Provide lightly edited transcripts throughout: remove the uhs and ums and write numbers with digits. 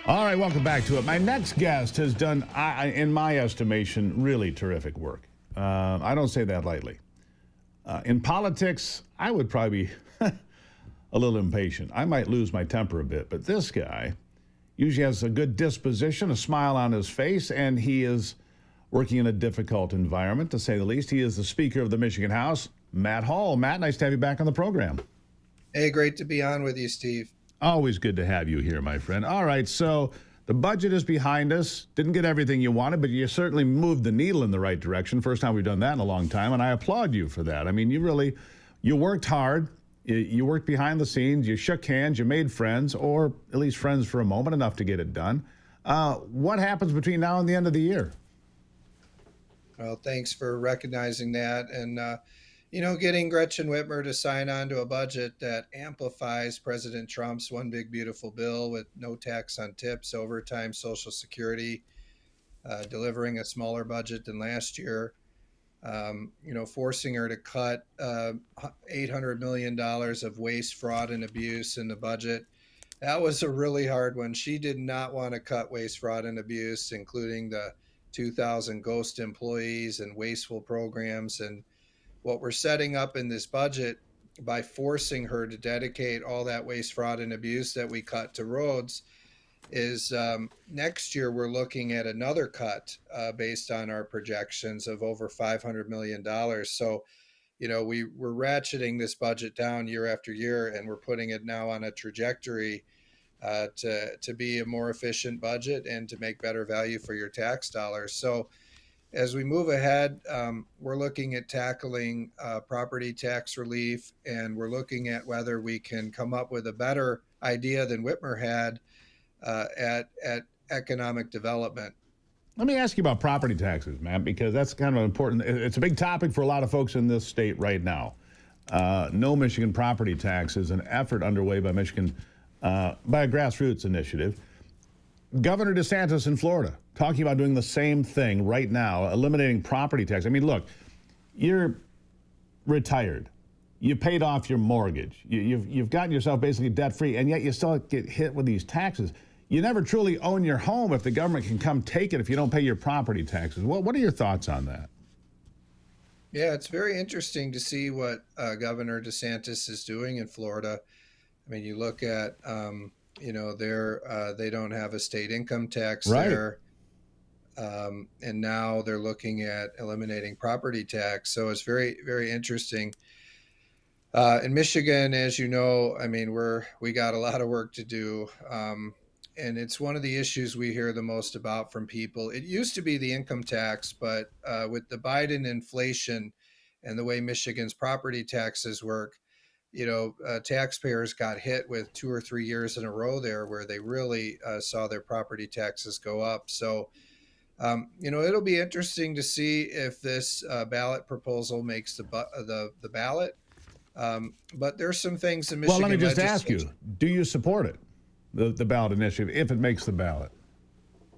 All right, welcome back to it. My next guest has done, in my estimation, really terrific work. I don't say that lightly. In politics, I would probably be a little impatient. I might lose my temper a bit, but this guy usually has a good disposition, a smile on his face, and he is working in a difficult environment, to say the least. He is the Speaker of the Michigan House, Matt Hall. Matt, nice to have you back on the program. Hey, great to be on with you, Steve. Always good to have you here, my friend. All right, so the budget is behind us. Didn't get everything you wanted, but you certainly moved the needle in the right direction. First time we've done that in a long time, and I applaud you for that. I mean, you worked hard. You worked behind the scenes. You shook hands. You made friends, or at least friends for a moment, enough to get it done. What happens between now and the end of the year? Well, thanks for recognizing that. And, getting Gretchen Whitmer to sign on to a budget that amplifies President Trump's one big, beautiful bill with no tax on tips, overtime, Social Security, delivering a smaller budget than last year, forcing her to cut $800 million of waste, fraud, and abuse in the budget. That was a really hard one. She did not want to cut waste, fraud, and abuse, including the 2,000 ghost employees and wasteful programs. And what we're setting up in this budget by forcing her to dedicate all that waste, fraud, and abuse that we cut to roads is next year we're looking at another cut based on our projections of over $500 million. So, we're ratcheting this budget down year after year, and we're putting it now on a trajectory to be a more efficient budget and to make better value for your tax dollars. So as we move ahead, we're looking at tackling property tax relief, and we're looking at whether we can come up with a better idea than Whitmer had at economic development. Let me ask you about property taxes, man, because that's kind of important. It's a big topic for a lot of folks in this state right now. No Michigan property tax is an effort underway by Michigan by a grassroots initiative. Governor DeSantis in Florida talking about doing the same thing right now, eliminating property tax. I mean, look, you're retired. You paid off your mortgage. You've gotten yourself basically debt-free, and yet you still get hit with these taxes. You never truly own your home if the government can come take it if you don't pay your property taxes. What are your thoughts on that? Yeah, it's very interesting to see what Governor DeSantis is doing in Florida. I mean, you look at they don't have a state income tax Right. there. And now they're looking at eliminating property tax. So it's very, very interesting. In Michigan, as you know, I mean, we got a lot of work to do. And it's one of the issues we hear the most about from people. It used to be the income tax, but with the Biden inflation and the way Michigan's property taxes work, taxpayers got hit with 2 or 3 years in a row there where they really saw their property taxes go up. So, it'll be interesting to see if this ballot proposal makes the ballot. But there's some things in Michigan. Well, let me just ask you, do you support it, the ballot initiative, if it makes the ballot?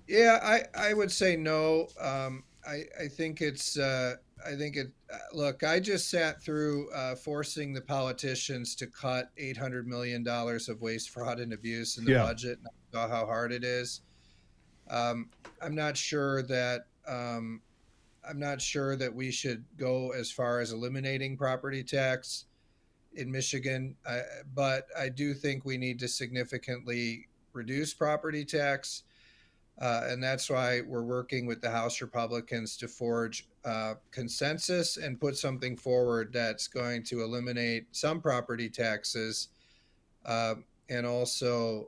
Yeah, I would say no. I think it's look, I just sat through forcing the politicians to cut $800 million of waste, fraud, and abuse in the budget, and I saw how hard it is. I'm not sure that we should go as far as eliminating property tax in Michigan, but I do think we need to significantly reduce property tax. And that's why we're working with the House Republicans to forge consensus and put something forward that's going to eliminate some property taxes and also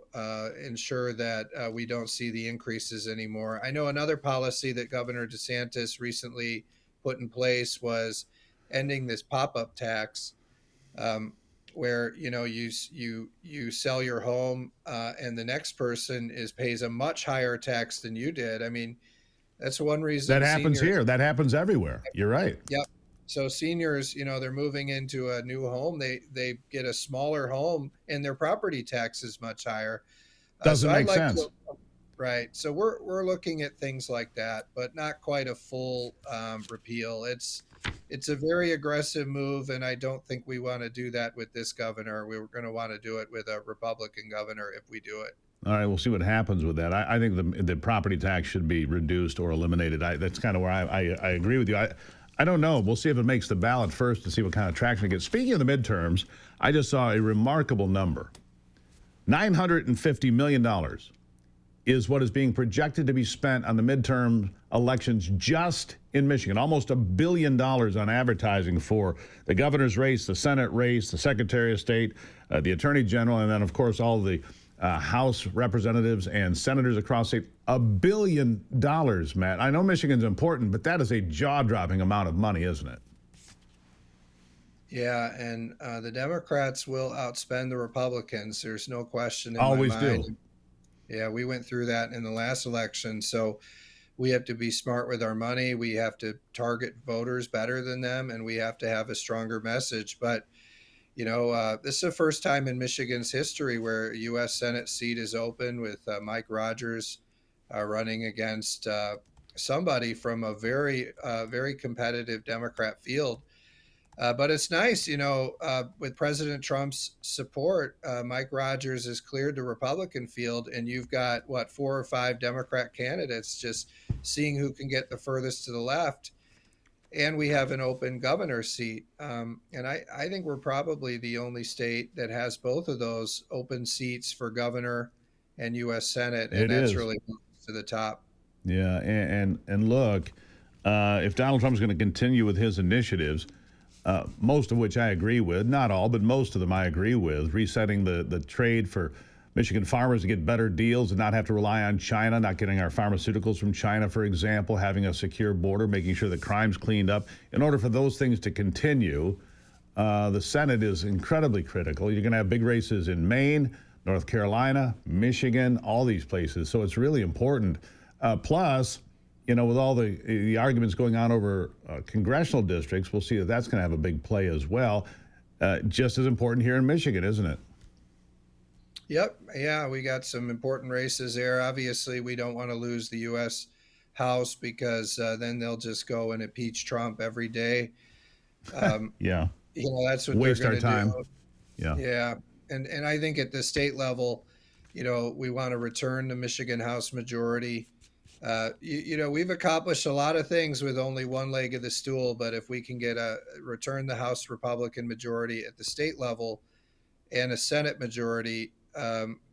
ensure that we don't see the increases anymore. I know another policy that Governor DeSantis recently put in place was ending this pop-up tax, where you sell your home and the next person pays a much higher tax than you did. I mean, that's one reason that happens here. That happens everywhere. You're right. Yep. So seniors, they're moving into a new home. They get a smaller home and their property tax is much higher. Doesn't make sense. Right. So we're looking at things like that, but not quite a full repeal. It's a very aggressive move, and I don't think we want to do that with this governor. We were going to want to do it with a Republican governor if we do it. All right, we'll see what happens with that. I think the property tax should be reduced or eliminated. That's kind of where I agree with you. I don't know. We'll see if it makes the ballot first to see what kind of traction it gets. Speaking of the midterms, I just saw a remarkable number. $950 million is what is being projected to be spent on the midterm elections just in Michigan. Almost $1 billion on advertising for the governor's race, the Senate race, the Secretary of State, the Attorney General, and then, of course, all the House representatives and senators across the state. $1 billion, Matt. I know Michigan's important, but that is a jaw-dropping amount of money, isn't it? Yeah, and the Democrats will outspend the Republicans. There's no question in Always my mind. do. Yeah, we went through that in the last election. So we have to be smart with our money. We have to target voters better than them, and we have to have a stronger message. But, this is the first time in Michigan's history where a U.S. Senate seat is open with Mike Rogers running against somebody from a very competitive Democrat field. But it's nice, with President Trump's support, Mike Rogers has cleared the Republican field, and you've got, 4 or 5 Democrat candidates just seeing who can get the furthest to the left. And we have an open governor seat. And I think we're probably the only state that has both of those open seats for governor and U.S. Senate. And that's really to the top. Yeah, and look, if Donald Trump's going to continue with his initiatives, most of which I agree with, not all, but most of them I agree with, resetting the trade for Michigan farmers to get better deals and not have to rely on China, not getting our pharmaceuticals from China, for example, having a secure border, making sure the crime's cleaned up. In order for those things to continue, the Senate is incredibly critical. You're going to have big races in Maine, North Carolina, Michigan, all these places. So it's really important. Plus, with all the arguments going on over congressional districts, we'll see that that's going to have a big play as well. Just as important here in Michigan, isn't it? Yep. Yeah, we got some important races there. Obviously, we don't want to lose the U.S. House because then they'll just go and impeach Trump every day. Yeah. That's what Waste they're our going time. to do. Yeah. Yeah. And I think at the state level, we want to return the Michigan House majority. We've accomplished a lot of things with only one leg of the stool, but if we can return the House Republican majority at the state level and a Senate majority,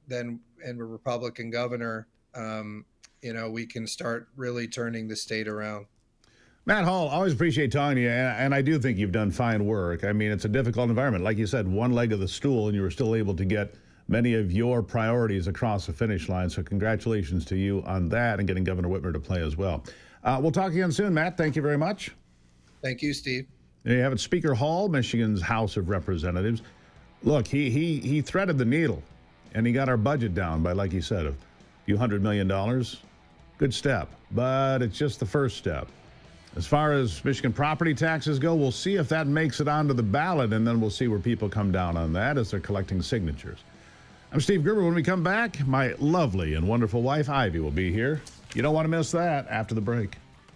then and a Republican governor, we can start really turning the state around. Matt Hall, always appreciate talking to you, and I do think you've done fine work. I mean, it's a difficult environment. Like you said, one leg of the stool, and you were still able to get many of your priorities across the finish line. So congratulations to you on that and getting Governor Whitmer to play as well. We'll talk again soon, Matt. Thank you very much. Thank you, Steve. There you have it. Speaker Hall, Michigan's House of Representatives. Look, he threaded the needle, and he got our budget down by, like he said, a few $100 million. Good step, but it's just the first step. As far as Michigan property taxes go, we'll see if that makes it onto the ballot, and then we'll see where people come down on that as they're collecting signatures. I'm Steve Gruber. When we come back, my lovely and wonderful wife, Ivy, will be here. You don't want to miss that after the break.